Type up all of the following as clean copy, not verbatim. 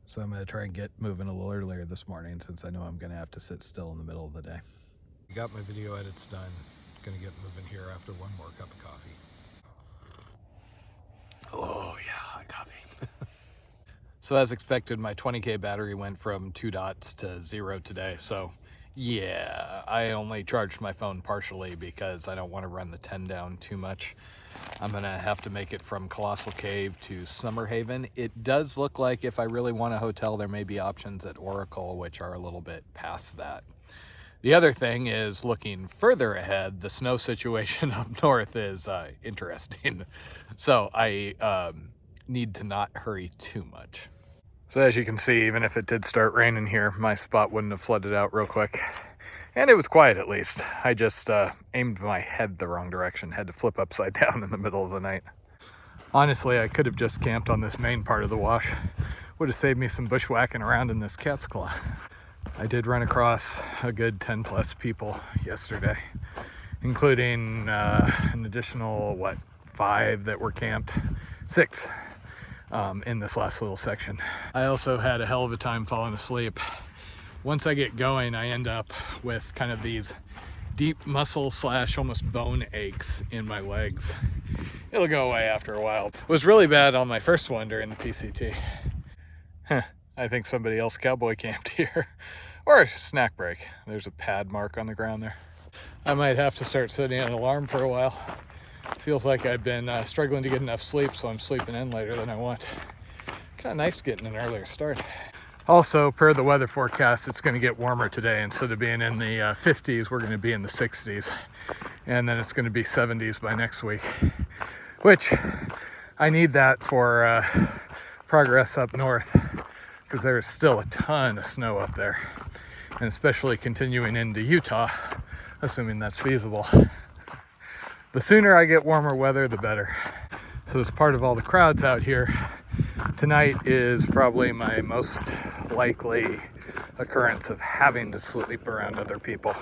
So I'm going to try and get moving a little earlier this morning since I know I'm going to have to sit still in the middle of the day. I got my video edits done. Going to get moving here after one more cup of coffee. Oh yeah, hot coffee. So as expected, my 20K battery went from 2 dots to 0 today. So yeah, I only charged my phone partially because I don't want to run the 10 down too much. I'm going to have to make it from Colossal Cave to Summer Haven. It does look like if I really want a hotel, there may be options at Oracle, which are a little bit past that. The other thing is, looking further ahead, the snow situation up north is interesting. So I need to not hurry too much. So as you can see, even if it did start raining here, my spot wouldn't have flooded out real quick. And it was quiet at least. I just aimed my head the wrong direction, had to flip upside down in the middle of the night. Honestly, I could have just camped on this main part of the wash. Would have saved me some bushwhacking around in this cat's claw. I did run across a good 10 plus people yesterday, including an additional, 5 that were camped, 6 in this last little section. I also had a hell of a time falling asleep. Once I get going, I end up with kind of these deep muscle / almost bone aches in my legs. It'll go away after a while. It was really bad on my first one during the PCT. I think somebody else cowboy camped here. Or a snack break. There's a pad mark on the ground there. I might have to start setting an alarm for a while. Feels like I've been struggling to get enough sleep, so I'm sleeping in later than I want. Kind of nice getting an earlier start. Also, per the weather forecast, it's going to get warmer today. Instead of being in the 50s, we're going to be in the 60s. And then it's going to be 70s by next week, which I need that for progress up north, because there is still a ton of snow up there, and especially continuing into Utah, assuming that's feasible. The sooner I get warmer weather, the better. So as part of all the crowds out here, tonight is probably my most likely occurrence of having to sleep around other people.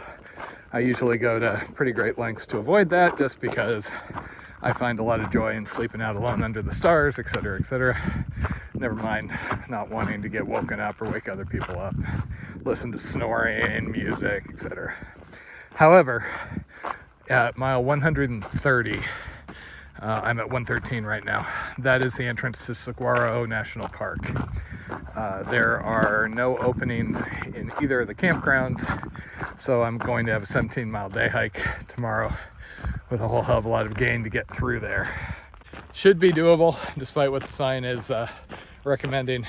I usually go to pretty great lengths to avoid that, just because I find a lot of joy in sleeping out alone under the stars, etc., etc. Never mind not wanting to get woken up or wake other people up, listen to snoring, music, etc. However, at mile 130, I'm at 113 right now. That is the entrance to Saguaro National Park. There are no openings in either of the campgrounds, so I'm going to have a 17-mile day hike tomorrow with a whole hell of a lot of gain to get through there. Should be doable, despite what the sign is recommending,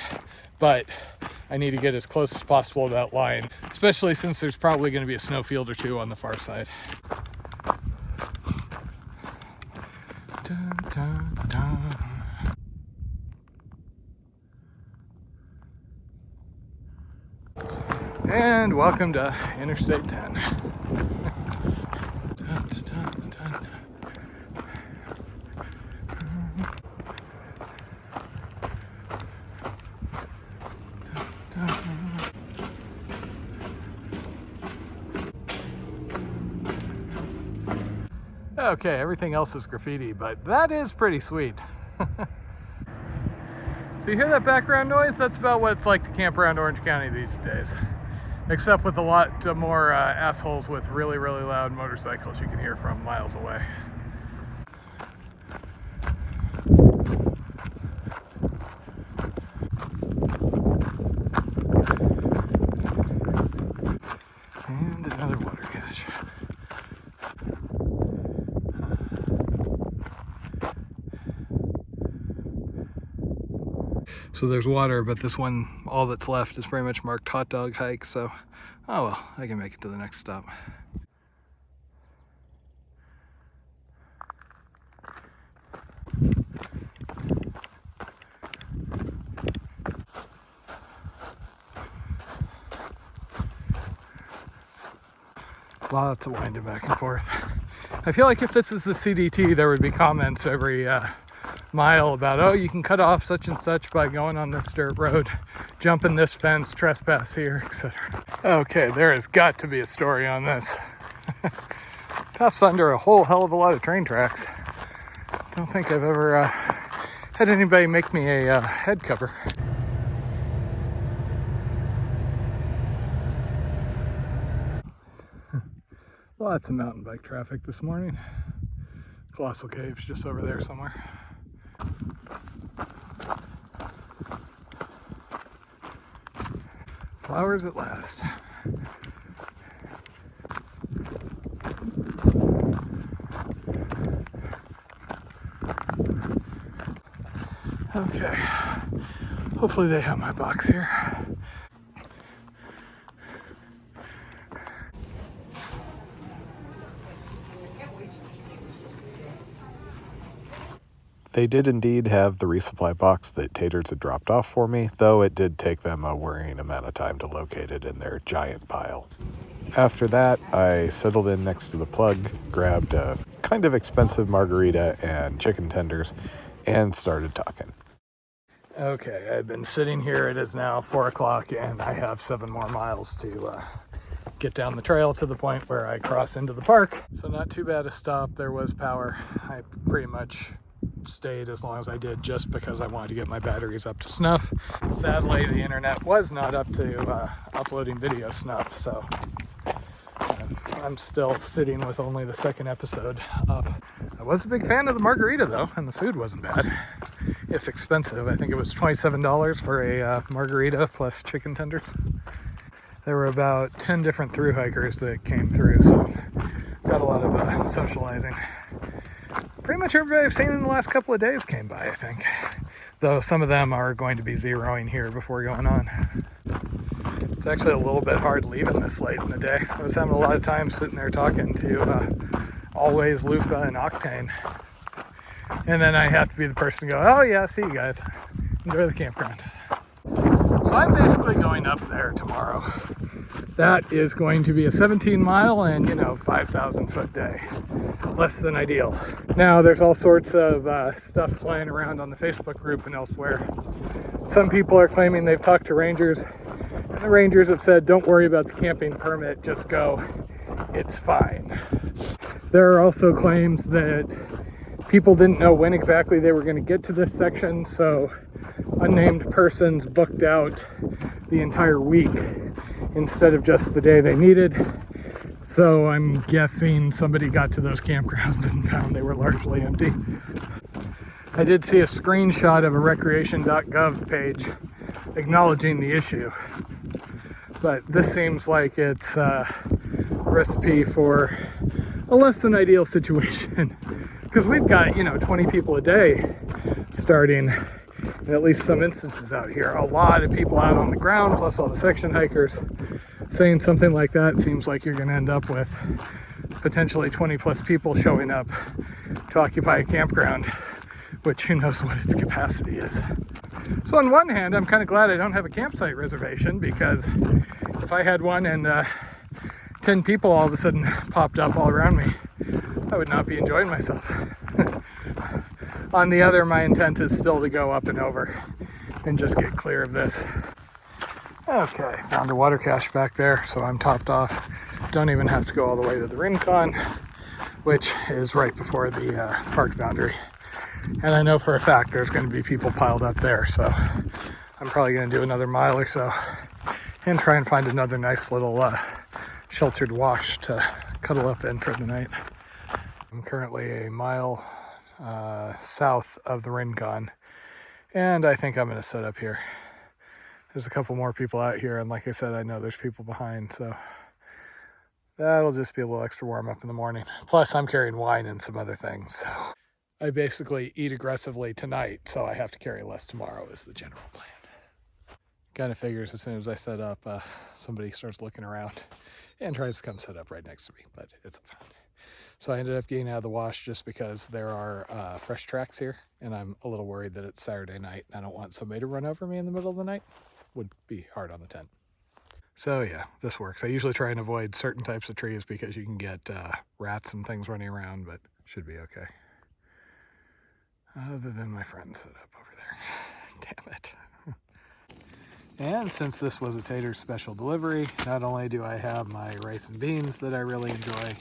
but I need to get as close as possible to that line, especially since there's probably going to be a snowfield or two on the far side. Dun, dun, dun. And welcome to Interstate 10. Dun, dun, dun. Okay, everything else is graffiti, but that is pretty sweet. So you hear that background noise? That's about what it's like to camp around Orange County these days. Except with a lot more assholes with really, really loud motorcycles you can hear from miles away. And another water cache. So there's water, but this one, all that's left is pretty much marked hot dog hike, so oh well, I can make it to the next stop. Lots of winding back and forth. I feel like if this is the CDT, there would be comments every mile about, oh, you can cut off such and such by going on this dirt road, jumping this fence, trespass here, etc. Okay, there has got to be a story on this. Passed under a whole hell of a lot of train tracks. Don't think I've ever had anybody make me a head cover. Lots of mountain bike traffic this morning. Colossal Cave's just over there somewhere. Flowers at last. Okay, hopefully they have my box here. They did indeed have the resupply box that Taters had dropped off for me, though it did take them a worrying amount of time to locate it in their giant pile. After that, I settled in next to the plug, grabbed a kind of expensive margarita and chicken tenders, and started talking. Okay, I've been sitting here. It is now 4 o'clock, and I have 7 more miles to get down the trail to the point where I cross into the park. So not too bad a stop. There was power. I pretty much stayed as long as I did just because I wanted to get my batteries up to snuff. Sadly, the internet was not up to uploading video snuff, so I'm still sitting with only the 2nd episode up. I was a big fan of the margarita though, and the food wasn't bad, if expensive. I think it was $27 for a margarita plus chicken tenders. There were about 10 different thru hikers that came through, so got a lot of socializing. Pretty much everybody I've seen in the last couple of days came by, I think. Though some of them are going to be zeroing here before going on. It's actually a little bit hard leaving this late in the day. I was having a lot of time sitting there talking to Always, Lufa, and Octane. And then I have to be the person to go, oh yeah, see you guys. Enjoy the campground. So I'm basically going up there tomorrow. That is going to be a 17 mile and, 5,000 foot day. Less than ideal. Now, there's all sorts of stuff flying around on the Facebook group and elsewhere. Some people are claiming they've talked to rangers, and the rangers have said, don't worry about the camping permit, just go, it's fine. There are also claims that people didn't know when exactly they were going to get to this section, so unnamed persons booked out the entire week instead of just the day they needed. So I'm guessing somebody got to those campgrounds and found they were largely empty. I did see a screenshot of a recreation.gov page acknowledging the issue, but this seems like it's a recipe for a less than ideal situation, because we've got 20 people a day starting in at least some instances out here. A lot of people out on the ground, plus all the section hikers. Saying something like that seems like you're going to end up with potentially 20 plus people showing up to occupy a campground, which who knows what its capacity is. So on one hand, I'm kind of glad I don't have a campsite reservation, because if I had one and 10 people all of a sudden popped up all around me, I would not be enjoying myself. On the other, my intent is still to go up and over and just get clear of this. Okay, found a water cache back there, so I'm topped off. Don't even have to go all the way to the Rincon, which is right before the park boundary. And I know for a fact there's going to be people piled up there, so I'm probably going to do another mile or so and try and find another nice little sheltered wash to cuddle up in for the night. I'm currently a mile south of the Rincon, and I think I'm going to set up here. There's a couple more people out here, and like I said, I know there's people behind, so that'll just be a little extra warm up in the morning. Plus, I'm carrying wine and some other things, so I basically eat aggressively tonight, so I have to carry less tomorrow is the general plan. Kind of figures as soon as I set up, somebody starts looking around and tries to come set up right next to me, but it's fine. So I ended up getting out of the wash just because there are fresh tracks here, and I'm a little worried that it's Saturday night and I don't want somebody to run over me in the middle of the night. Would be hard on the tent. So yeah, this works. I usually try and avoid certain types of trees because you can get rats and things running around, but should be okay. Other than my friend set up over there. Damn it. And since this was a Tater special delivery, not only do I have my rice and beans that I really enjoy,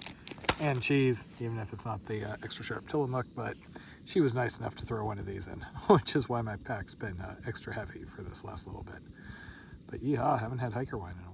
and cheese, even if it's not the extra sharp Tillamook, but she was nice enough to throw one of these in, which is why my pack's been extra heavy for this last little bit. But yeehaw, I haven't had hiker wine in a while.